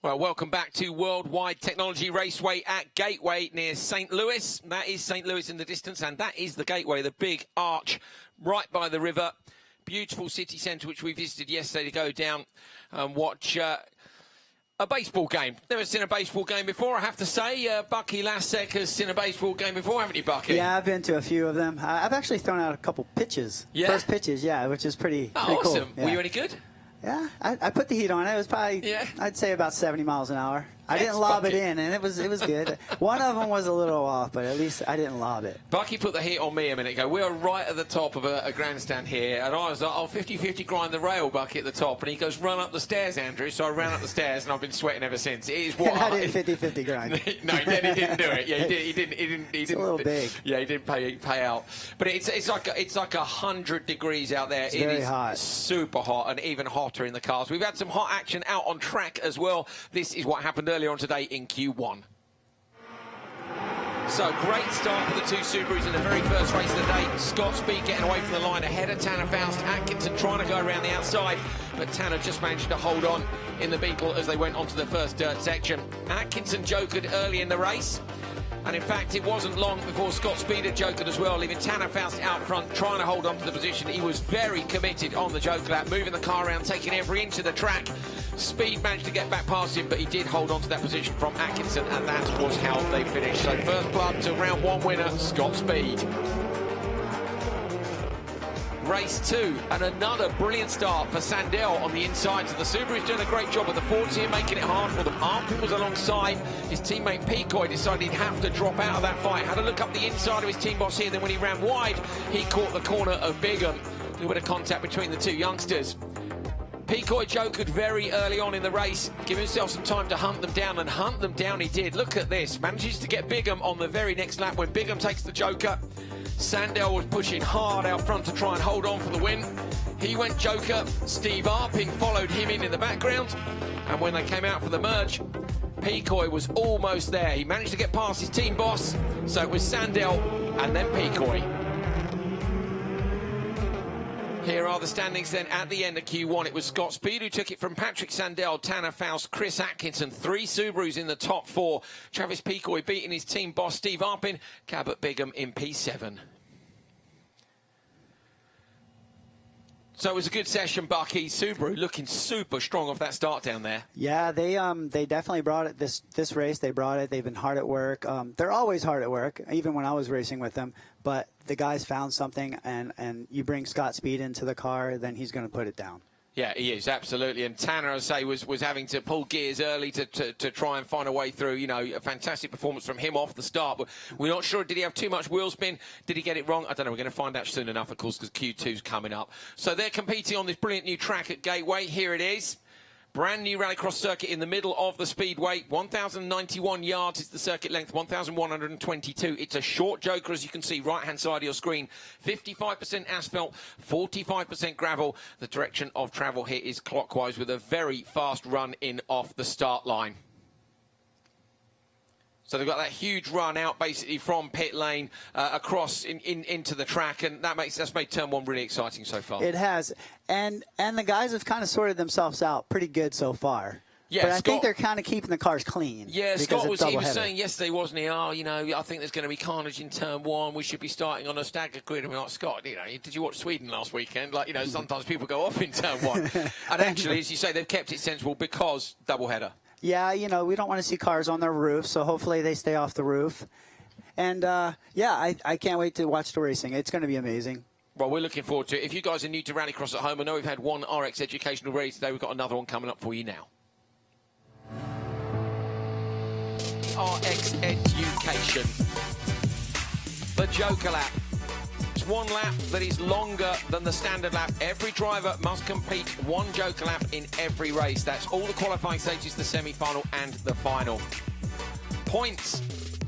Well, welcome back to Worldwide Technology Raceway at Gateway near St. Louis. That is St. Louis in the distance, and that is the Gateway, the big arch right by the river. Beautiful city centre, which we visited yesterday to go down and watch a baseball game. Never seen a baseball game before, I have to say. Bucky Lasek has seen a baseball game before, haven't you, Bucky? Yeah, I've been to a few of them. I've actually thrown out a couple pitches. Yeah? First pitches, yeah, which is pretty awesome. cool. Yeah. Were you any good? Yeah, I put the heat on it. It was probably, I'd say about 70 miles an hour. I didn't lob it in, and it was good. One of them was a little off, but at least I didn't lob it. Bucky put the heat on me a minute ago. We were right at the top of a grandstand here, and I was like, oh, 50-50 grind the rail, Bucky, at the top. And he goes, run up the stairs, Andrew. So I ran up the stairs, and I've been sweating ever since. It is what I did 50-50 grind. No, he didn't do it. Yeah, he didn't. It's a little big. Yeah, he didn't pay out. But it's like 100 degrees out there. It's very hot. Super hot, and even hotter in the cars. We've had some hot action out on track as well. This is what happened earlier on today in Q1. So, great start for the two Subarus in the very first race of the day. Scott Speed getting away from the line ahead of Tanner Faust. Atkinson trying to go around the outside, but Tanner just managed to hold on in the Beetle as they went onto the first dirt section. Atkinson jokered early in the race, and in fact it wasn't long before Scott Speed had jokered as well, leaving Tanner Faust out front trying to hold on to the position. He was very committed on the joke lap, moving the car around, taking every inch of the track. Speed managed to get back past him, but he did hold on to that position from Atkinson, and that was how they finished. So first blood to round one winner, Scott Speed. Race 2, and another brilliant start for Sandell on the insides of the Subaru's doing a great job of the 40 and making it hard for them. Arpin was alongside. His teammate Pecoy decided he'd have to drop out of that fight. Had a look up the inside of his team boss here, then when he ran wide, he caught the corner of Bigham. A little bit of contact between the two youngsters. Pecoy jokered very early on in the race, give himself some time to hunt them down, and hunt them down he did. Look at this, manages to get Bigham on the very next lap when Bigham takes the joker. Sandell was pushing hard out front to try and hold on for the win. He went joker, Steve Arpin followed him in the background, and when they came out for the merge, Pecoy was almost there. He managed to get past his team boss, so it was Sandell and then Pecoy. Here are the standings then at the end of Q1. It was Scott Speed who took it from Patrick Sandell, Tanner Faust, Chris Atkinson. 3 Subarus in the top 4. Travis Pecoy beating his team boss Steve Arpin. Cabot Bigham in P7. So it was a good session, Bucky. Subaru looking super strong off that start down there. Yeah, they definitely brought it this race. They brought it. They've been hard at work. They're always hard at work, even when I was racing with them. But the guys found something, and you bring Scott Speed into the car, then he's going to put it down. Yeah, he is, absolutely. And Tanner, I say, was having to pull gears early to try and find a way through. You know, a fantastic performance from him off the start. But we're not sure, did he have too much wheel spin? Did he get it wrong? I don't know. We're going to find out soon enough, of course, because Q2's coming up. So they're competing on this brilliant new track at Gateway. Here it is. Brand new Rallycross circuit in the middle of the speedway. 1,091 yards is the circuit length, 1,122. It's a short joker, as you can see, right-hand side of your screen. 55% asphalt, 45% gravel. The direction of travel here is clockwise with a very fast run in off the start line. So they've got that huge run out basically from pit lane across into the track, and that's made turn 1 really exciting so far. It has, and the guys have kind of sorted themselves out pretty good so far. Yeah, but I think they're kind of keeping the cars clean. Yeah, Scott was saying yesterday, wasn't he? Oh, you know, I think there's going to be carnage in turn 1. We should be starting on a staggered grid. And we're like, Scott, you know, did you watch Sweden last weekend? Like, you know, sometimes people go off in turn 1. And actually, as you say, they've kept it sensible because doubleheader. Yeah, you know, we don't want to see cars on their roof, so hopefully they stay off the roof. And, yeah, I can't wait to watch the racing. It's going to be amazing. Well, we're looking forward to it. If you guys are new to Rallycross at home, I know we've had one RX educational race today. We've got another one coming up for you now. RX Education. The Joker Lap. It's one lap that is longer than the standard lap. Every driver must complete one Joker lap in every race. That's all the qualifying stages, the semi-final and the final. Points.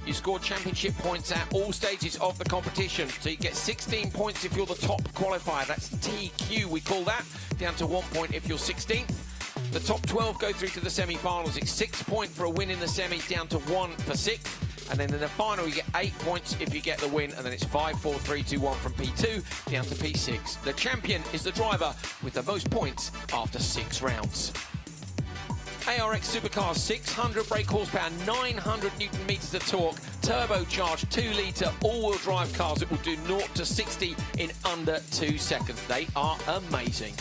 You score championship points at all stages of the competition. So you get 16 points if you're the top qualifier. That's TQ, we call that. Down to 1 point if you're 16th. The top 12 go through to the semi-finals. It's 6 points for a win in the semis, down to 1 for 6th. And then in the final, you get 8 points if you get the win. And then it's 5, 4, 3, 2, 1 from P2 down to P6. The champion is the driver with the most points after 6 rounds. ARX Supercars, 600 brake horsepower, 900 Newton meters of torque, turbocharged 2-litre all-wheel drive cars that will do 0 to 60 in under 2 seconds. They are amazing.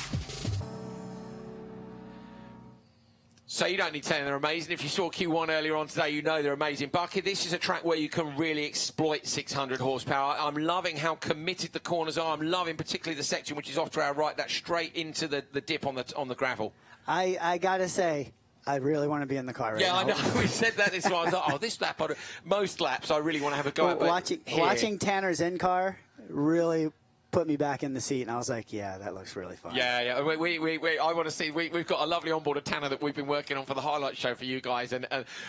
So you don't need to tell them they're amazing. If you saw Q1 earlier on today, you know they're amazing. Bucky, this is a track where you can really exploit 600 horsepower. I'm loving how committed the corners are. I'm loving particularly the section which is off to our right, that straight into the dip on the gravel. I gotta say, I really want to be in the car right now. Yeah, I know. We said that this morning. I was like, oh, this lap, most laps, I really want to have a go at. Watching Tanner's in-car really put me back in the seat, and I was like, yeah, that looks really fun. Yeah, yeah. I want to see. We've got a lovely onboard of Tanner that we've been working on for the highlight show for you guys, and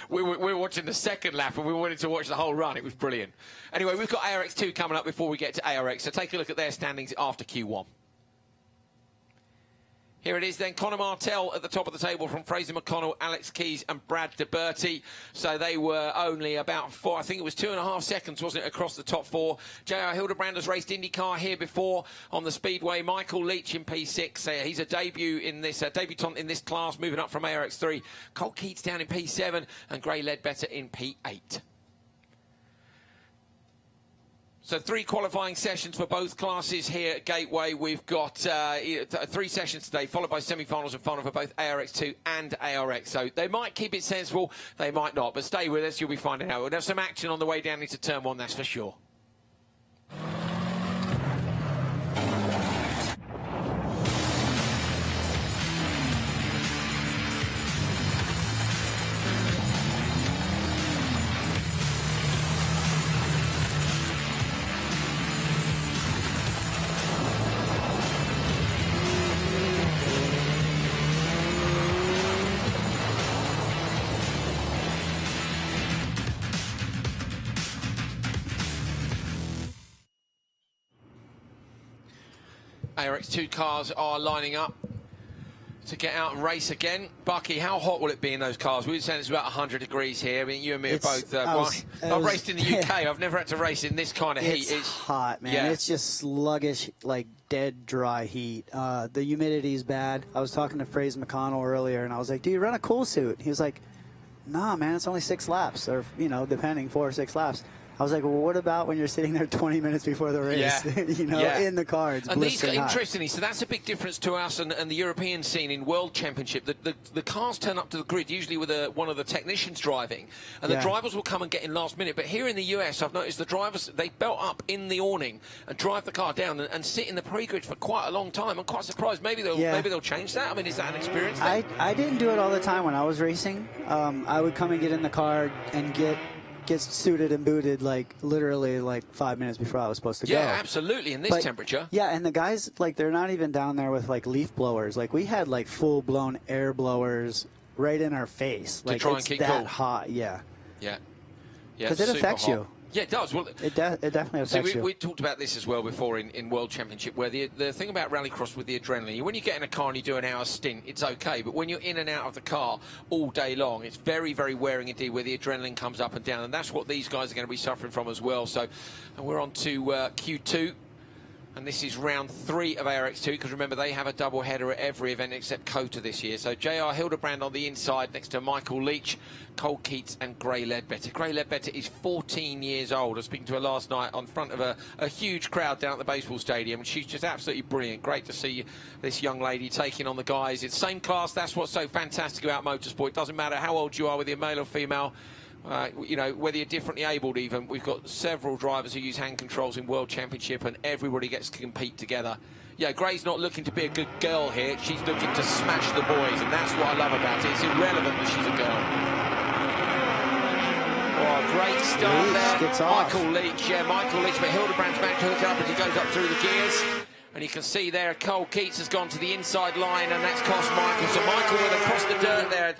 we were watching the second lap, and we wanted to watch the whole run. It was brilliant. Anyway, we've got ARX2 coming up before we get to ARX, so take a look at their standings after Q1. Here it is then, Conor Martell at the top of the table from Fraser McConnell, Alex Keys and Brad DeBerti. So they were only about 4, I think it was 2.5 seconds, wasn't it, across the top 4. J.R. Hildebrand has raced IndyCar here before on the Speedway. Michael Leach in P6. He's a debutant in this class, moving up from ARX3. Colt Keats down in P7 and Gray Ledbetter in P8. So 3 qualifying sessions for both classes here at Gateway. We've got 3 sessions today, followed by semi-finals and final for both ARX2 and ARX. So they might keep it sensible, they might not. But stay with us, you'll be finding out. We'll have some action on the way down into Turn 1, that's for sure. ARX2 cars are lining up to get out and race again. Bucky, how hot will it be in those cars? We were saying it's about 100 degrees here. I mean, you and me are both... I've raced in the UK. I've never had to race in this kind of heat. It's hot, man. Yeah. It's just sluggish, like dead dry heat. The humidity is bad. I was talking to Fraser McConnell earlier, and I was like, do you run a cool suit? He was like, nah, man, it's only 6 laps, or, you know, depending, 4 or 6 laps. I was like, well, what about when you're sitting there 20 minutes before the race, you know, in the car? It's and these, hot. interestingly, so that's a big difference to us and the European scene in World Championship. The cars turn up to the grid, usually with one of the technicians driving, and the drivers will come and get in last minute. But here in the US, I've noticed the drivers, they belt up in the awning and drive the car down and sit in the pre-grid for quite a long time. I'm quite surprised. Maybe they'll change that. I mean, is that an experience thing? I didn't do it all the time when I was racing. I would come and get in the car and get suited and booted like literally like 5 minutes before I was supposed to go. Yeah, absolutely, in this temperature. Yeah, and the guys, like, they're not even down there with like leaf blowers. Like, we had like full-blown air blowers right in our face. Like, to try and it's keep that cool. hot, yeah. Yeah. Because it affects you. Yeah, it does. Well, it definitely affects you. We talked about this as well before in World Championship, where the thing about Rallycross with the adrenaline, when you get in a car and you do an hour stint, it's okay. But when you're in and out of the car all day long, it's very, very wearing indeed, where the adrenaline comes up and down. And that's what these guys are going to be suffering from as well. So and we're on to Q2. And this is round 3 of ARX2, because remember, they have a double header at every event except COTA this year. So J.R. Hildebrand on the inside next to Michael Leach, Colt Keats and Gray Ledbetter. Gray Ledbetter is 14 years old. I was speaking to her last night on front of a huge crowd down at the baseball stadium. She's just absolutely brilliant. Great to see this young lady taking on the guys. It's same class. That's what's so fantastic about motorsport. It doesn't matter how old you are, whether you're male or female. You know, whether you're differently abled even. We've got several drivers who use hand controls in World Championship, and everybody gets to compete together. Yeah, Gray's not looking to be a good girl here. She's looking to smash the boys, and that's what I love about it. It's irrelevant that she's a girl. Oh, great start there. Gets off. Michael Leach, Michael Leach, but Hildebrand's back to hook up as he goes up through the gears. And you can see there, Colt Keats has gone to the inside line, and that's cost Michael. So Michael, with across the dirt there,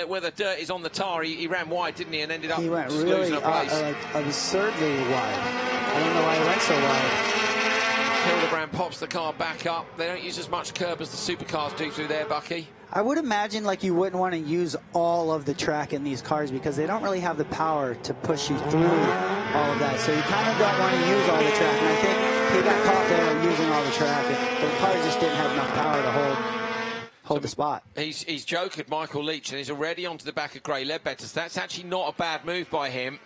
where the dirt is on the tar, he ran wide, didn't he? And ended up he went just really losing a place. Absurdly wide. I don't know why he went so wide. Hildebrand pops the car back up. They don't use as much curb as the supercars do through there, Bucky. I would imagine like you wouldn't want to use all of the track in these cars because they don't really have the power to push you through all of that. So you kind of don't want to use all the track. And I think he got caught there using all the track, and the cars just didn't have enough power to hold. hold the spot. He's jokered Michael Leach, and he's already onto the back of Gray Ledbetter. So that's actually not a bad move by him.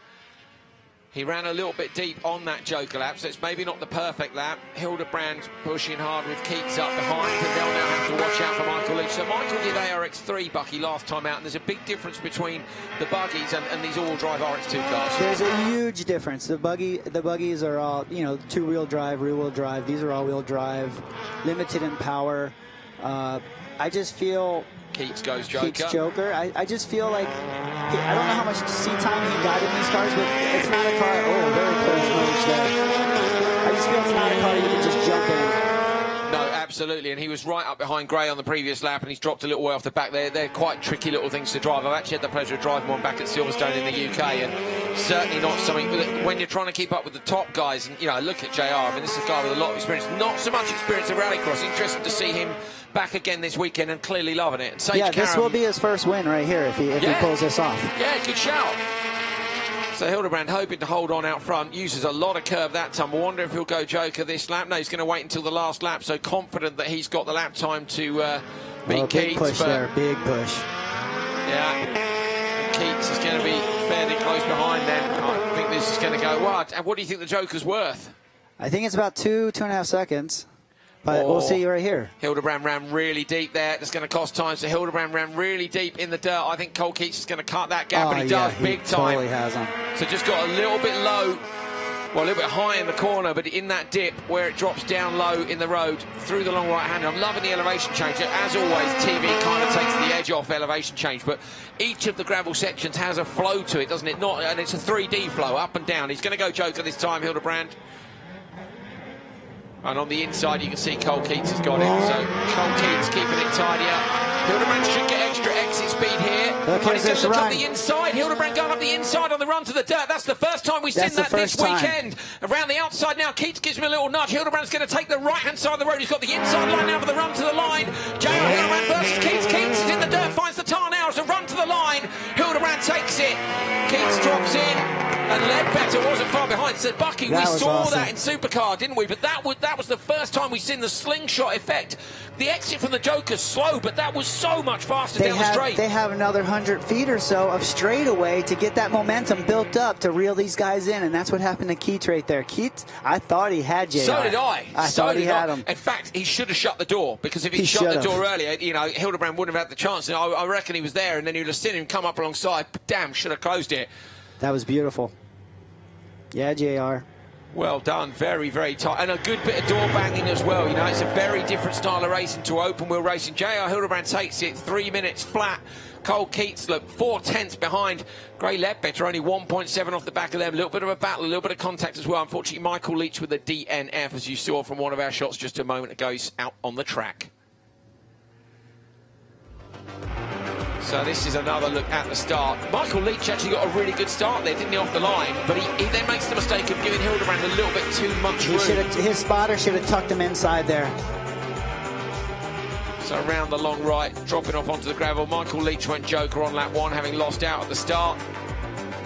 He ran a little bit deep on that joker lap, so it's maybe not the perfect lap. Hildebrand pushing hard with Keats up behind, and they'll now have to watch out for Michael Leach. So Michael did ARX3, Bucky, last time out, and there's a big difference between the buggies and these all-drive ARX2 cars. There's a huge difference. The buggies are all, you know, two-wheel drive, rear-wheel drive. These are all-wheel drive, limited in power. I just feel... Keats goes joker. Keats joker. I just feel like, I don't know how much seat time he got in these cars, but it's not a car. Oh, very close merge there. I just feel it's not a car you can just jump in. No, absolutely, and he was right up behind Gray on the previous lap, and he's dropped a little way off the back there. They're quite tricky little things to drive. I've actually had the pleasure of driving one back at Silverstone in the UK, and certainly not something when you're trying to keep up with the top guys. And, you know, look at JR. I mean, this is a guy with a lot of experience. Not so much experience at Rallycross. Interesting to see him back again this weekend and clearly loving it. And Sage yeah, this Karam, will be his first win right here if he pulls this off. Yeah, good shout. So Hildebrand hoping to hold on out front, uses a lot of curve that time. I wonder if he'll go joker this lap. No, he's going to wait until the last lap, so confident that he's got the lap time to beat Keats. Big push there, big push. Yeah, and Keats is going to be fairly close behind then. I think this is going to go wide. And what do you think the joker's worth? I think it's about 2.5 seconds. But we'll see right here. Hildebrand ran really deep there. It's going to cost time. So Hildebrand ran really deep in the dirt. I think Cole Keats is going to cut that gap, and he does big time. Totally has him. So just got a little bit low, well, a little bit high in the corner, but in that dip where it drops down low in the road through the long right-hand. I'm loving the elevation change. As always, TV kind of takes the edge off elevation change, but each of the gravel sections has a flow to it, doesn't it? And it's a 3D flow, up and down. He's going to go joker this time, Hildebrand. And on the inside, you can see Cole Keats has got it. So Cole Keats keeping it tidy up. Hildebrand should get extra exit speed here. Look, and he's going to look on the inside. Hildebrand going up the inside on the run to the dirt. That's the first time we've seen that this weekend. Around the outside now, Keats gives him a little nudge. Hildebrand's going to take the right-hand side of the road. He's got the inside line now for the run to the line. JR Hildebrand versus Keats. Keats is in the dirt, finds the tar now as a run to the line. Hildebrand takes it. Keats drops in. And Ledbetter wasn't far behind. So Bucky, we saw that in Supercar, didn't we? But that was the first time we've seen the slingshot effect. The exit from the joker's slow, but that was so much faster down the straight. They have another 100 feet or so of straightaway to get that momentum built up to reel these guys in, and that's what happened to Keats right there. Keats, I thought he had JR. So did I. I thought he had him. In fact, he should have shut the door, because if he shut the door earlier, you know, Hildebrand wouldn't have had the chance. And I reckon he was there, and then you'd have seen him come up alongside. Damn, should have closed it. That was beautiful. Yeah, JR. Well done, very, very tight. And a good bit of door banging as well. You know, it's a very different style of racing to open wheel racing. JR Hildebrand takes it 3 minutes flat. Cole Keats, look, 4/10 behind. Gray Ledbetter, only 1.7 off the back of them. A little bit of a battle, a little bit of contact as well. Unfortunately, Michael Leach with a DNF, as you saw from one of our shots just a moment ago. He's out on the track. So this is another look at the start. Michael Leach actually got a really good start there, didn't he, off the line? But he then makes the mistake of giving Hildebrand a little bit too much room. His spotter should have tucked him inside there. So around the long right, dropping off onto the gravel. Michael Leach went joker on lap 1, having lost out at the start.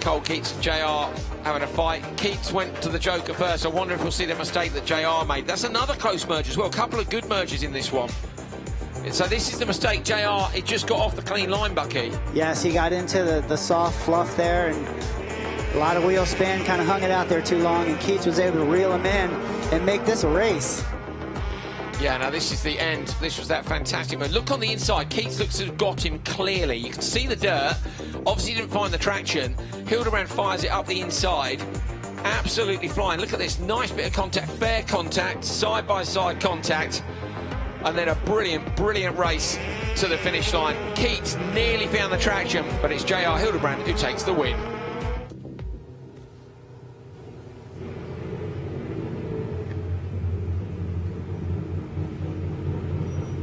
Cole Keats and JR having a fight. Keats went to the joker first. I wonder if we'll see the mistake that JR made. That's another close merge as well. A couple of good merges in this one. So this is the mistake, JR. It just got off the clean line, Bucky. Yes, he got into the soft fluff there, and a lot of wheel spin, kind of hung it out there too long, and Keats was able to reel him in and make this a race. Yeah, now this is the end. This was that fantastic move. Look on the inside. Keats looks to have got him clearly. You can see the dirt. Obviously, he didn't find the traction. Hildebrand fires it up the inside. Absolutely flying. Look at this. Nice bit of contact. Fair contact. Side-by-side contact. And then a brilliant, brilliant race to the finish line. Keats nearly found the traction, but it's JR Hildebrand who takes the win.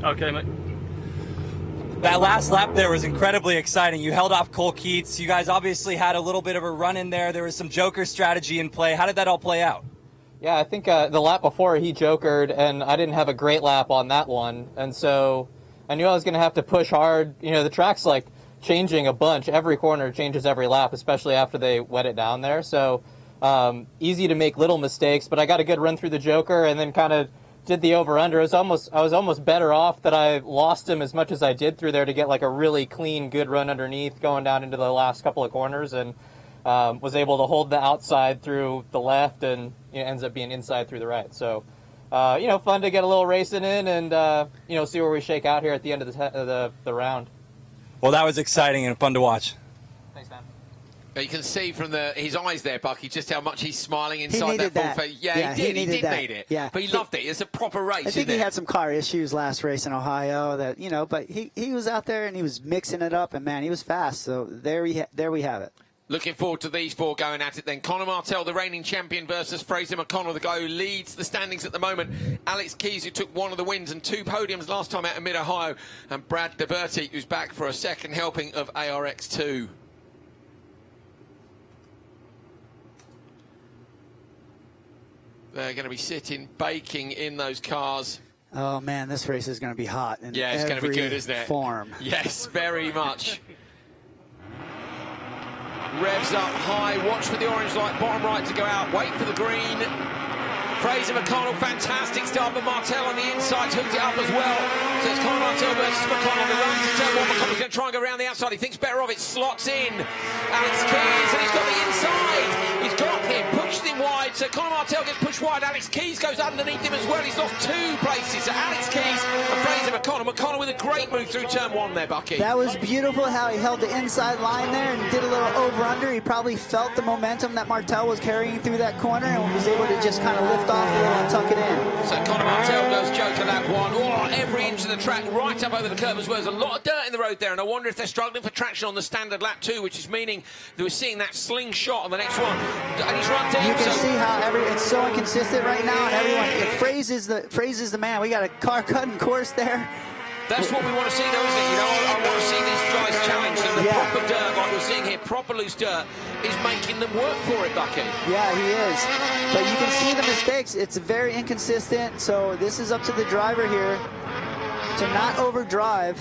Okay, mate. That last lap there was incredibly exciting. You held off Cole Keats. You guys obviously had a little bit of a run in there. There was some joker strategy in play. How did that all play out? Yeah, I think the lap before he jokered, and I didn't have a great lap on that one. And so I knew I was going to have to push hard. You know, the track's like changing a bunch. Every corner changes every lap, especially after they wet it down there. So easy to make little mistakes, but I got a good run through the joker and then kind of did the over-under. I was almost better off that I lost him as much as I did through there to get like a really clean, good run underneath going down into the last couple of corners, and was able to hold the outside through the left, and ends up being inside through the right. So, fun to get a little racing in, and see where we shake out here at the end of the round. Well, that was exciting and fun to watch. Thanks, man. You can see from his eyes there, Bucky, just how much he's smiling inside that full face. Yeah, he did need it. Yeah. But he loved it. It's a proper race. I think he had some car issues last race in Ohio but he was out there and he was mixing it up, and man, he was fast. So there we have it. Looking forward to these four going at it then. Conor Martell, the reigning champion, versus Fraser McConnell, the guy who leads the standings at the moment. Alex Keys, who took one of the wins and 2 podiums last time out in Mid-Ohio. And Brad DeBerti, who's back for a second helping of ARX2. They're going to be sitting, baking in those cars. Oh, man, this race is going to be hot. Yeah, it's going to be good, isn't it? Form. Yes, very much. Revs up high, watch for the orange light, bottom right to go out, wait for the green. Fraser McConnell, fantastic start, but Martell on the inside hooked it up as well. So it's Conor Martell versus McConnell. The run to turn 1. McConnell's going to try and go around the outside. He thinks better of it, slots in. Alex Keys, and he's got the inside. He's got him, pushed him wide. So Conor Martell gets pushed wide. Alex Keys goes underneath him as well. He's lost 2 places. So Alex Keys and Fraser McConnell. McConnell with a great move through turn 1 there, Bucky. That was beautiful how he held the inside line there and did a little over-under. He probably felt the momentum that Martell was carrying through that corner and was able to just kind of lift off a little and tuck it in. So Conor Martell does joke at that one. Oh, every inch of the track right up over the curb as well. There's a lot of dirt in the road there, and I wonder if they're struggling for traction on the standard lap too, which is meaning that we're seeing that slingshot on the next one. And he's run down. You can see how it's so inconsistent right now, and everyone, Fraser is the man. We got a car cutting course there. That's what we want to see, though, isn't it? I want to see these guys challenged, and the proper dirt, like we're seeing here, proper loose dirt, is making them work for it, Bucky. Yeah, he is. But you can see the mistakes. It's very inconsistent, so this is up to the driver here to not overdrive,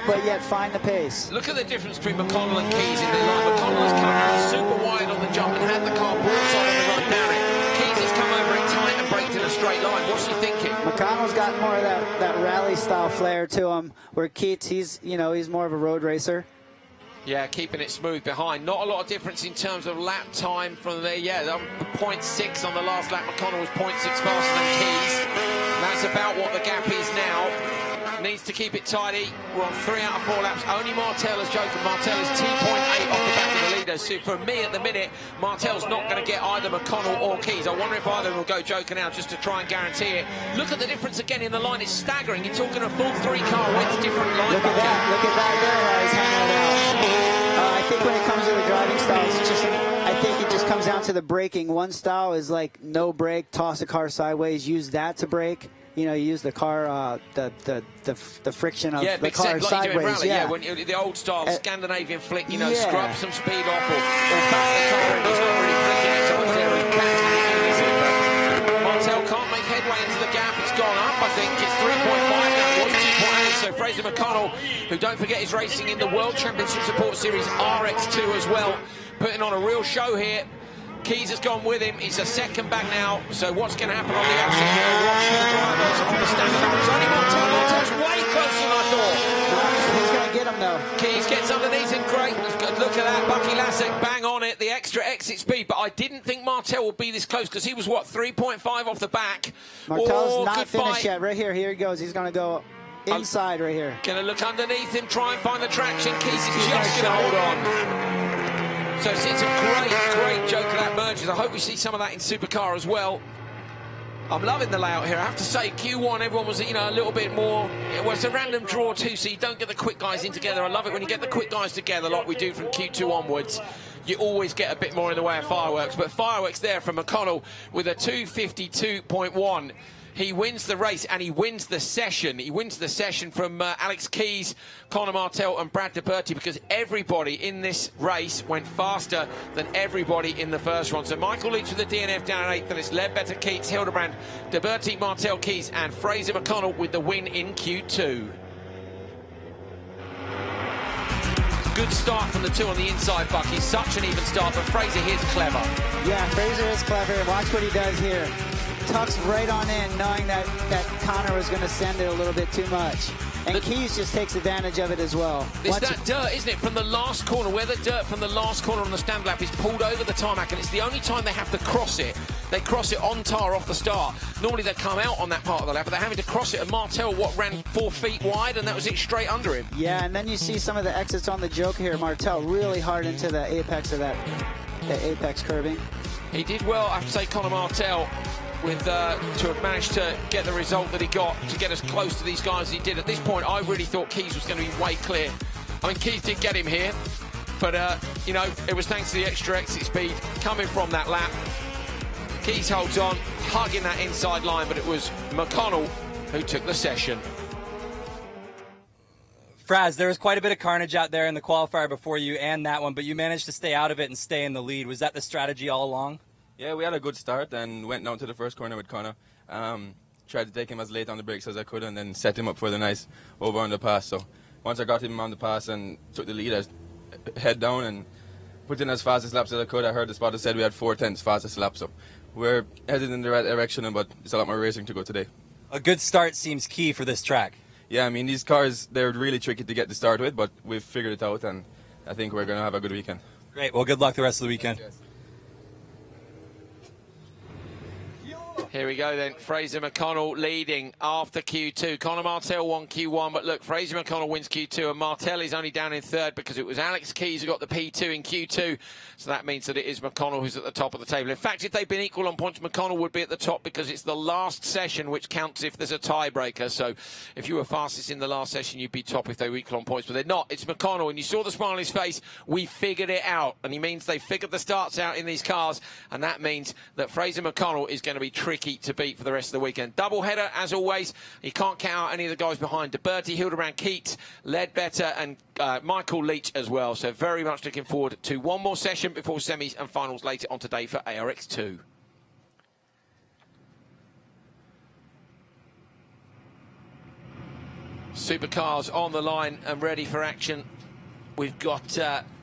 but yet find the pace. Look at the difference between McConnell and Keys in the line. McConnell has come out super wide on the jump and had the car broadside on the run down it. Keys has come over it tight and braked in a straight line. What's he thinking? McConnell's got more of that rally style flair to him, where Keats, he's more of a road racer. Yeah, keeping it smooth behind. Not a lot of difference in terms of lap time from there. Yeah, 0.6 on the last lap. McConnell was 0.6 faster than Keys. And that's about what the gap is now. Needs to keep it tidy. We're on 3 out of 4 laps. Only Martell has joken. Martell is 2.8 off the back of the leader. So for me at the minute, Martell's not going to get either McConnell or Keys. I wonder if either will go joking out just to try and guarantee it. Look at the difference again in the line. It's staggering. You're talking a full 3-car width different line. Look at that. Look at that there how he's hanging it out. I think when it comes to the driving styles, I think it just comes down to the braking. One style is like no brake, toss the car sideways, use that to brake. You use the car, the friction of the car sideways. When the old style Scandinavian flick, scrub some speed off or back the car in. He's not really flicking it, so it's there. He's back easy. Martell can't make headway into the gap. It's gone up, I think. It's 3.5 now. It was 2.8. So Fraser McConnell, who don't forget is racing in the World Championship Support Series RX2 as well, putting on a real show here. Keys has gone with him. He's a second back now. So what's going to happen on the outside here? Watching the drivers on the standard. It's only Martell. Martell's way closer than I thought. He's going to get him, though. Keys gets underneath him. Great. Look at that. Bucky Lasek bang on it. The extra exit speed. But I didn't think Martell would be this close because he was, 3.5 off the back. Martell's not finished yet. Right here. Here he goes. He's going to go inside right here. Going to look underneath him, try and find the traction. Keys is just going to hold on. So it's a great joke that merges. I hope we see some of that in Supercar as well. I'm loving the layout here. I have to say, Q1, everyone was, a little bit more... Well, it's a random draw too, so you don't get the quick guys in together. I love it when you get the quick guys together like we do from Q2 onwards. You always get a bit more in the way of fireworks. But fireworks there from McConnell with a 252.1. He wins the race and he wins the session. He wins the session from Alex Keys, Conor Martell and Brad DeBerti because everybody in this race went faster than everybody in the first one. So Michael Leach with the DNF down at 8th, and it's Ledbetter, Keats, Hildebrand, DeBerti, Martell, Keys and Fraser McConnell with the win in Q2. Good start from the two on the inside, Bucky. Such an even start, but Fraser here's clever. Yeah, Fraser is clever. Watch what he does here. tucks right on in, knowing that Connor was going to send it a little bit too much. And Keys just takes advantage of it as well. It's that dirt, isn't it, from the last corner, where the dirt from the last corner on the stand lap is pulled over the tarmac, and it's the only time they have to cross it. They cross it on tar off the start. Normally they come out on that part of the lap, but they're having to cross it, and Martel, ran 4 feet wide, and that was it straight under him. Yeah, and then you see some of the exits on the Joker here. Martel really hard into the apex of the apex curbing. He did well, I have to say, Conor Martel, with to have managed to get the result that he got, to get as close to these guys as he did. At this point, I really thought Keys was going to be way clear. I mean, Keys did get him here, but, you know, it was thanks to the extra exit speed coming from that lap. Keys holds on, hugging that inside line, but it was McConnell who took the session. Fraz, there was quite a bit of carnage out there in the qualifier before you and that one, but you managed to stay out of it and stay in the lead. Was that the strategy all along? Yeah, we had a good start and went down to the first corner with Connor. Tried to take him as late on the brakes as I could and then set him up for the nice over on the pass. So once I got him on the pass and took the lead, I head down and put in as fastest laps as I could. I heard the spotter said we had 4/10 fastest lap, so we're headed in the right direction, but it's a lot more racing to go today. A good start seems key for this track. Yeah, I mean, these cars, they're really tricky to get to start with, but we've figured it out, and I think we're going to have a good weekend. Great. Well, good luck the rest of the weekend. Yes. Here we go then, Fraser McConnell leading after Q2. Conor Martel won Q1, but look, Fraser McConnell wins Q2, and Martel is only down in third because it was Alex Keys who got the P2 in Q2, so that means that it is McConnell who's at the top of the table. In fact, if they'd been equal on points, McConnell would be at the top because it's the last session which counts if there's a tiebreaker. So if you were fastest in the last session, you'd be top if they were equal on points, but they're not. It's McConnell, and you saw the smile on his face. We figured it out, and he means they figured the starts out in these cars, and that means that Fraser McConnell is going to be tricky to beat for the rest of the weekend. Double header, as always. You can't count out any of the guys behind. DeBerti, Hildebrand, Keats, Ledbetter, and Michael Leach as well. So very much looking forward to one more session before semis and finals later on today for ARX2. Supercars on the line and ready for action. We've got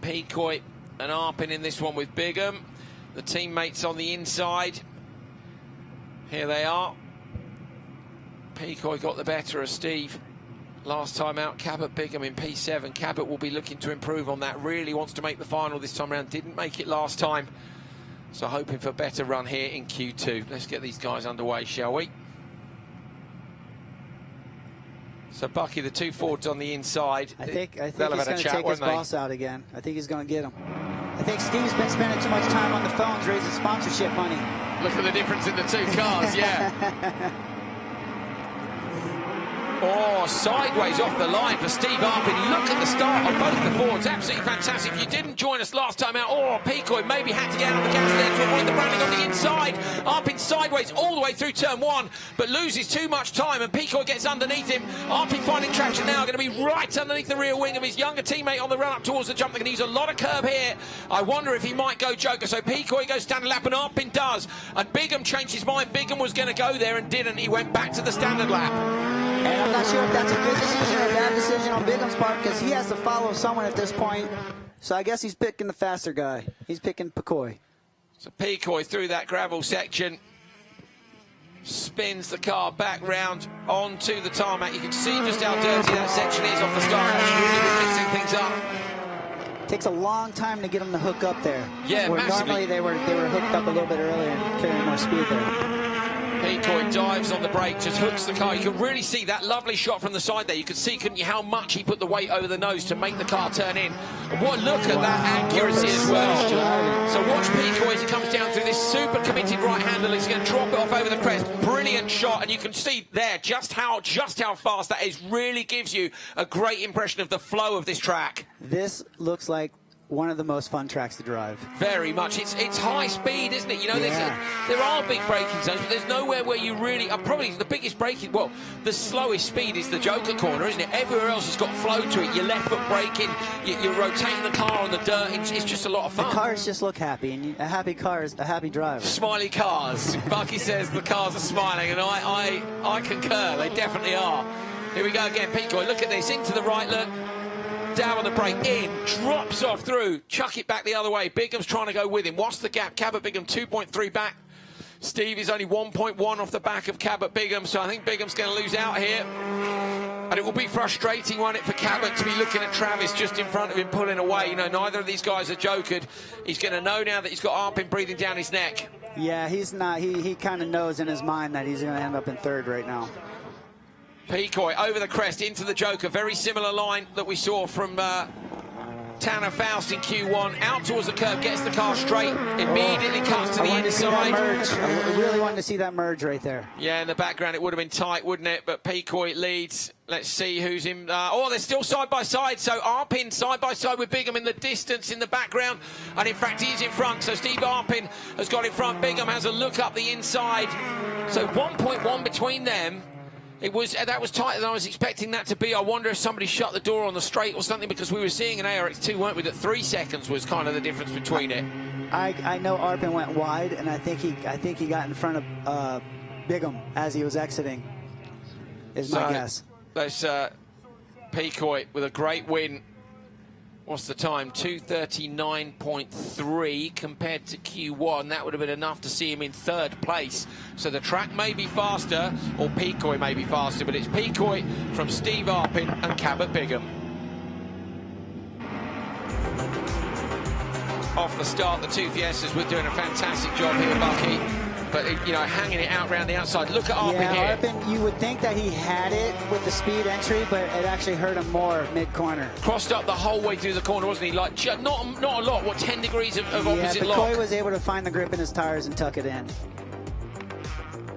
Peacoy and Arpin in this one with Bigham. The teammates on the inside. Here they are. Peacoy got the better of Steve last time out. Cabot, Bigham in P7. Cabot will be looking to improve on that. Really wants to make the final this time around. Didn't make it last time. So hoping for a better run here in Q2. Let's get these guys underway, shall we? So Bucky, the two Fords on the inside. I think he's going to take his boss out again. I think he's going to get him. I think Steve's been spending too much time on the phones raising sponsorship money. Look at the difference in the two cars, yeah. Oh, sideways off the line for Steve Arpin. Look at the start of both the Fords. Absolutely fantastic. If you didn't join us last time out, Peacoy maybe had to get out of the gas there to avoid the branding on the inside. Arpin sideways all the way through turn one, but loses too much time, and Peacoy gets underneath him. Arpin finding traction now, going to be right underneath the rear wing of his younger teammate on the run up towards the jump. They're going to use a lot of curb here. I wonder if he might go Joker. So Peacoy goes standard lap, and Arpin does. And Bigham changed his mind. Bigham was going to go there and didn't. He went back to the standard lap. And I'm not sure if that's a good decision or a bad decision on Bigham's part, because he has to follow someone at this point. So I guess he's picking the faster guy. He's picking Peacoy. So Peacoy through that gravel section, spins the car back round onto the tarmac. You can see just how dirty that section is off the start. That's really mixing things up. Takes a long time to get them to hook up there. Yeah, where massively. Normally they were hooked up a little bit earlier and carrying more speed there. Peacoy dives on the brake, just hooks the car. You can really see that lovely shot from the side there. You could see, couldn't you, how much he put the weight over the nose to make the car turn in. And what, look at that accuracy as well. So watch Peacoy as he comes down through this super committed right-hander. He's going to drop it off over the crest. Brilliant shot, and you can see there just how fast that is. Really gives you a great impression of the flow of this track. This looks like one of the most fun tracks to drive. Very much. It's high speed, isn't it? You know, there are big braking zones, but there's nowhere where you really are. Probably the biggest braking, well, the slowest speed is the Joker corner, isn't it? Everywhere else has got flow to it. Your left foot braking, you're rotating the car on the dirt. It's just a lot of fun. The cars just look happy, and a happy car is a happy driver. Smiley cars. Bucky says the cars are smiling, and I concur. They definitely are. Here we go again. Peacoy, look at this. Into the right, look. Down on the brake, in, drops off through, chuck it back the other way. Bigham's trying to go with him. What's the gap? Cabot Bigham 2.3 back. Steve is only 1.1 off the back of Cabot Bigham, so I think Bigham's going to lose out here. And it will be frustrating, won't it, for Cabot to be looking at Travis just in front of him, pulling away. You know, neither of these guys are jokered. He's going to know now that he's got Arpin breathing down his neck. Yeah, he's not. He kind of knows in his mind that he's going to end up in third right now. Peacoy over the crest into the Joker. Very similar line that we saw from Tanner Faust in Q1. Out towards the curb, gets the car straight, immediately cuts to the inside. I really wanted to see that merge right there. Yeah, in the background it would have been tight, wouldn't it? But Peacoy leads. Let's see who's in. Oh, they're still side by side. So Arpin side by side with Bigham in the distance in the background. And in fact, he is in front. So Steve Arpin has got in front. Bigham has a look up the inside. So 1.1 between them. That was tighter than I was expecting that to be. I wonder if somebody shut the door on the straight or something, because we were seeing an ARX2, weren't we, that 3 seconds was kind of the difference between it. I know Arpin went wide, and I think he got in front of Bigham as he was exiting. Is my guess. That's Peacoy with a great win. What's the time? 2:39.3 compared to Q1. That would have been enough to see him in third place. So the track may be faster, or Peacoy may be faster, but it's Peacoy from Steve Arpin and Cabot Bigham. Off the start, the two Fiestas were doing a fantastic job here, Bucky. But, you know, hanging it out around the outside. Look at Arpin here. Arpin, you would think that he had it with the speed entry, but it actually hurt him more mid-corner. Crossed up the whole way through the corner, wasn't he? Like, not a lot. What, 10 degrees of opposite lock? Yeah, McCoy was able to find the grip in his tires and tuck it in.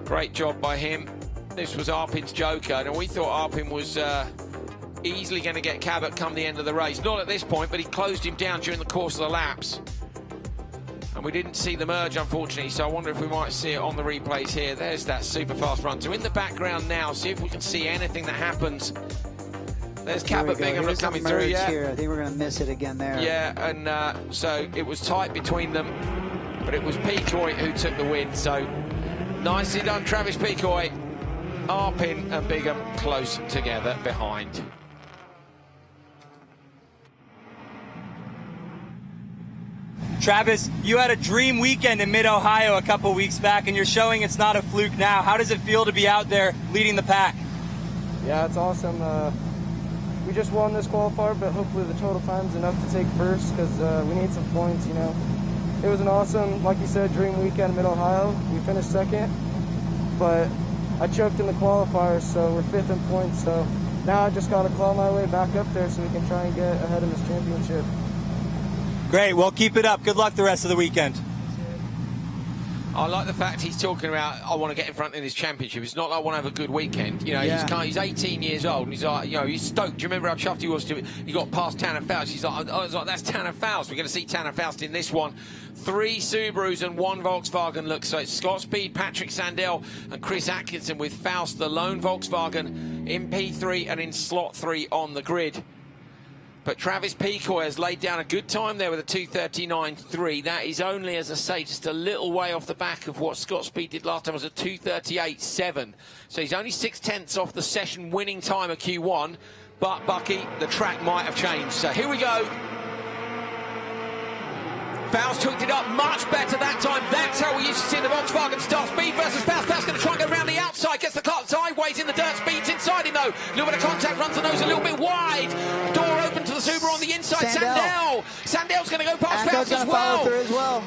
Great job by him. This was Arpin's Joker, and we thought Arpin was easily going to get Cabot come the end of the race. Not at this point, but he closed him down during the course of the laps. And we didn't see the merge, unfortunately, so I wonder if we might see it on the replays here. There's that super fast run. So in the background now, see if we can see anything that happens. There's Cabot Bigham coming through, yeah. Here. I think we're going to miss it again there. Yeah, and so it was tight between them, but it was Peacoy who took the win. So nicely done, Travis Peacoy. Arpin and Bigham close together behind. Travis, you had a dream weekend in Mid-Ohio a couple weeks back, and you're showing it's not a fluke now. How does it feel to be out there leading the pack? Yeah, it's awesome. We just won this qualifier, but hopefully the total time's enough to take first, because we need some points, you know. It was an awesome, like you said, dream weekend in Mid-Ohio. We finished second, but I choked in the qualifiers, so we're fifth in points. So now I just got to claw my way back up there so we can try and get ahead in this championship. Great, well, keep it up. Good luck the rest of the weekend. I like the fact he's talking about, I want to get in front in this championship. It's not like I want to have a good weekend. You know, he's 18 years old, and he's like, you know, he's stoked. Do you remember how chuffed he was to he got past Tanner Faust? He's like, I was like, that's Tanner Faust. We're going to see Tanner Faust in this one. 3 Subarus and 1 Volkswagen look. So it's Scott Speed, Patrick Sandell, and Chris Atkinson with Faust, the lone Volkswagen, in P3 and in slot 3 on the grid. But Travis Peacoy has laid down a good time there with a 2:39.3. That is only, as I say, just a little way off the back of what Scott Speed did last time. It was a 2:38.7. So he's only 6/10 off the session winning time of Q1. But, Bucky, the track might have changed. So here we go. Faust hooked it up much better that time. That's how we used to see the Volkswagen start. Speed versus Faust. Faust going to try and go around the outside. Gets the car sideways in the dirt. Speed's inside him, though. A little bit of contact. Runs the nose a little bit wide. Door open to the Subaru on the inside. Sandell. Sandell's going to go past Faust as well.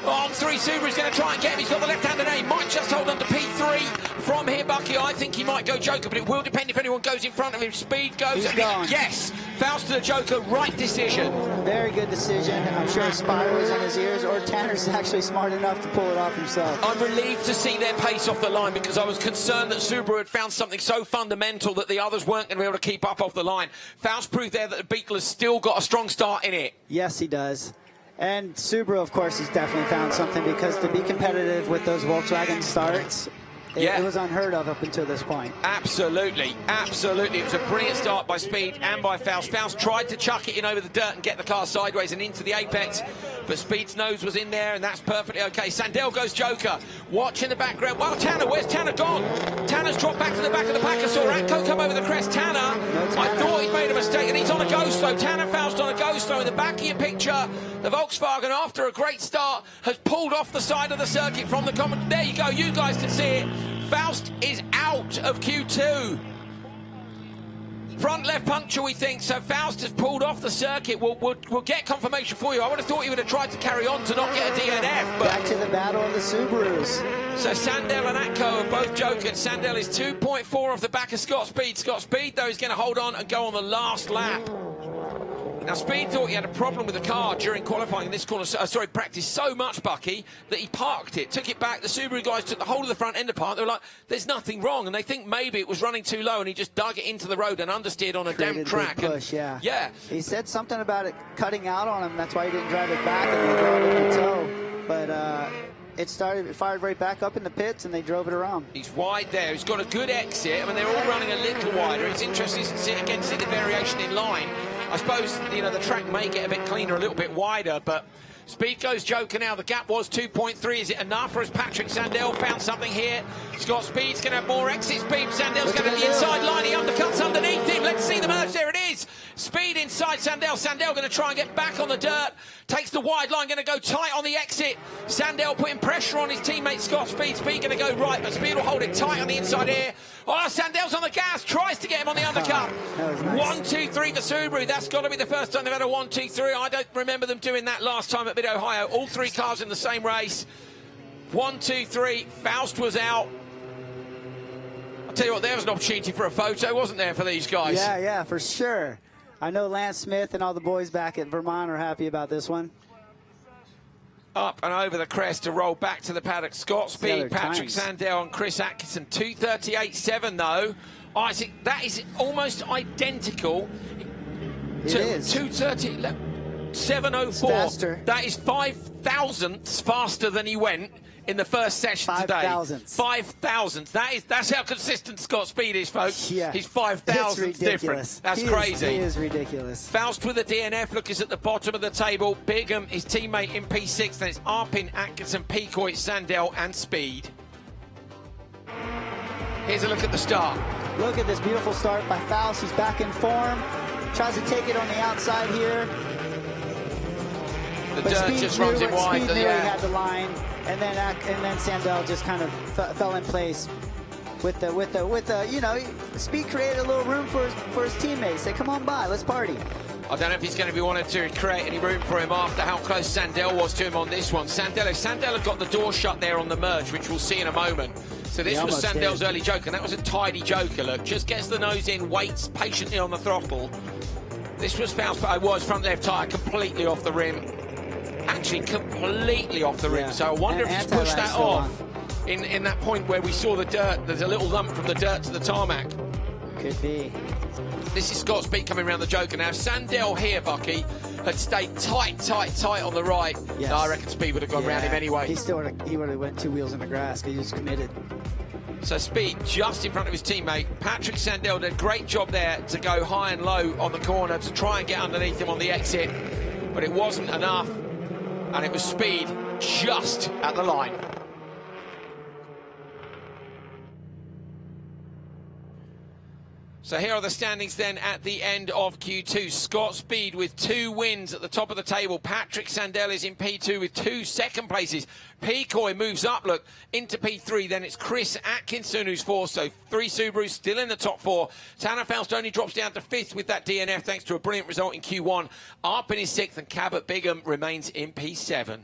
On 3 Subaru's going to try and get him. He's got the left-hander now. He might just hold on to P3 from here, Bucky. I think he might go Joker, but it will depend if anyone goes in front of him. Speed goes. He's gone. Yes. Faust to the Joker. Right decision. Very good decision. I'm sure Spire was in his ears, or Tanner's actually smart enough to pull it off himself. I'm relieved to see their pace off the line, because I was concerned that Subaru had found something so fundamental that the others weren't going to be able to keep up off the line. Faust proved there that the Beetle has still got a strong start in it. Yes, he does. And Subaru, of course, has definitely found something, because to be competitive with those Volkswagen starts, it was unheard of up until this point. Absolutely, absolutely. It was a brilliant start by Speed and by Faust. Faust tried to chuck it in over the dirt and get the car sideways and into the apex, but Speed's nose was in there, and that's perfectly okay. Sandell goes Joker. Watch in the background. Well, Tanner, where's Tanner gone? Tanner's dropped back to the back of the pack. I saw Ratco come over the crest. Tanner, I thought he'd made a mistake, and he's on a go slow. Tanner Faust on a go slow in the back of your picture. The Volkswagen, after a great start, has pulled off the side of the circuit from the common. There you go, you guys can see it. Faust is out of Q2. Front left puncture, we think, so Faust has pulled off the circuit. We'll get confirmation for you. I would have thought he would have tried to carry on to not get a DNF. But back to the battle of the Subarus. So Sandell and Atco are both joking. Sandell is 2.4 off the back of Scott Speed. Scott Speed, though, is going to hold on and go on the last lap. Now, Speed thought he had a problem with the car during qualifying in this corner, practice so much, Bucky, that he parked it, took it back. The Subaru guys took the whole of the front end apart. They were like, there's nothing wrong. And they think maybe it was running too low, and he just dug it into the road and understeered on a damp track. Push, yeah. He said something about it cutting out on him. That's why he didn't drive it back and they brought it in tow. But it fired right back up in the pits, and they drove it around. He's wide there. He's got a good exit. I mean, they're all running a little wider. It's interesting to see the variation in line. I suppose, you know, the track may get a bit cleaner, a little bit wider, but Speed goes joker now. The gap was 2.3. Is it enough, or has Patrick Sandell found something here? Scott Speed's going to have more exit speed. Sandell's going to have the inside line. He undercuts underneath him. Let's see the merge. There it is. Speed inside Sandell. Sandell going to try and get back on the dirt. Takes the wide line, going to go tight on the exit. Sandell putting pressure on his teammate Scott Speed. Speed going to go right, but Speed will hold it tight on the inside here. Oh, Sandell's on the gas, tries to get him on the undercut. Nice. 1, 2, 3 for Subaru. That's got to be the first time they've had a 1, 2, 3. I don't remember them doing that last time at Mid-Ohio. All three cars in the same race. 1, 2, 3. Faust was out. I'll tell you what, there was an opportunity for a photo, wasn't there, for these guys? Yeah, for sure. I know Lance Smith and all the boys back at Vermont are happy about this one. Up and over the crest to roll back to the paddock. Scott Speed, Patrick Sandell and Chris Atkinson. 2:38.7 though. Isaac, that is almost identical to 2:30.704. Faster. That is 5 thousandths faster than he went in the first session today. 5 thousandths. That's how consistent Scott Speed is, folks. Yeah. He's 5 thousandths different. That's crazy. He is ridiculous. Faust with a DNF. Look, is at the bottom of the table. Bigham, his teammate in P6. Then it's Arpin, Atkinson, Peacoy, Sandell, and Speed. Here's a look at the start. Look at this beautiful start by Faust. He's back in form. Tries to take it on the outside here. The dirt just runs him wide. Speed knew he had the line. And then Sandell just kind of fell in place with the you know, Speed created a little room for his teammates. Say, come on by, let's party. I don't know if he's going to be wanting to create any room for him after how close Sandell was to him on this one. Sandell had got the door shut there on the merge, which we'll see in a moment. So this was Sandell's early joker, and that was a tidy joker. Look, just gets the nose in, waits patiently on the throttle. This was Faust, but I was front left tyre completely off the rim. Actually completely off the rim, so I wonder if he's pushed that off in that point where we saw the dirt. There's a little lump from the dirt to the tarmac. Could be. This is Scott Speed coming around the joker now. Sandell here, Bucky, had stayed tight on the right. Yes. No, I reckon Speed would have gone round him anyway. He would have went 2 wheels in the grass because he was committed. So Speed just in front of his teammate. Patrick Sandell did a great job there to go high and low on the corner to try and get underneath him on the exit, but it wasn't enough. And it was Speed just at the line. So here are the standings then at the end of Q2. Scott Speed with 2 wins at the top of the table. Patrick Sandell is in P2 with 2 second places. Peacoy moves up, look, into P3. Then it's Chris Atkinson who's 4th. So 3 Subarus still in the top 4. Tanner Faust only drops down to 5th with that DNF thanks to a brilliant result in Q1. Arpin is 6th and Cabot Bigham remains in P7.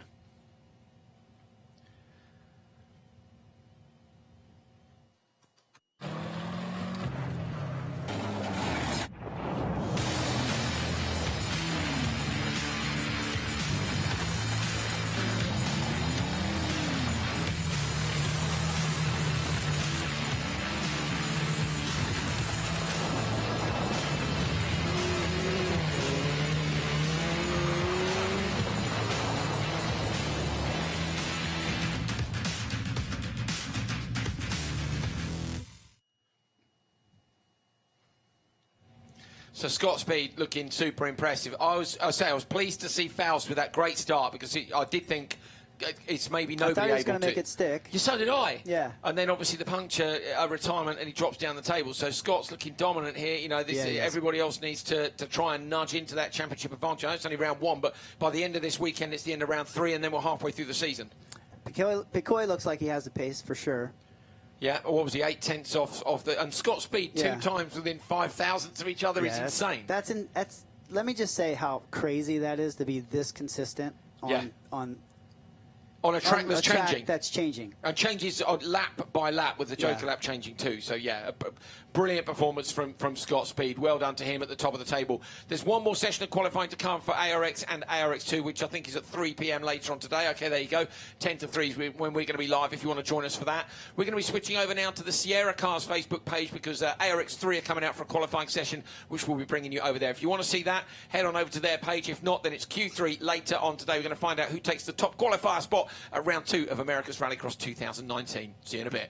So Scott Speed looking super impressive. I was pleased to see Faust with that great start because I did think it's maybe I thought nobody he was able going to to make it stick. Yeah, so did I. Yeah. And then obviously the puncture, retirement, and he drops down the table. So Scott's looking dominant here. You know, everybody else needs to try and nudge into that championship advantage. I know it's only round 1, but by the end of this weekend, it's the end of round 3, and then we're halfway through the season. Picoy looks like he has the pace for sure. Yeah, what was he, 8/10 off the... And Scott Speed, 2 times within 5 thousandths of each other is insane. That's let me just say how crazy that is to be this consistent on a track that's changing. That's changing. And changes on lap by lap with the Joker lap changing too. So, yeah, a brilliant performance from Scott Speed. Well done to him at the top of the table. There's one more session of qualifying to come for ARX and ARX2, which I think is at 3 p.m. later on today. OK, there you go. 10 to 3 is when we're going to be live if you want to join us for that. We're going to be switching over now to the Sierra Cars Facebook page because ARX3 are coming out for a qualifying session, which we'll be bringing you over there. If you want to see that, head on over to their page. If not, then it's Q3 later on today. We're going to find out who takes the top qualifier spot at round 2 of America's Rallycross 2019. See you in a bit.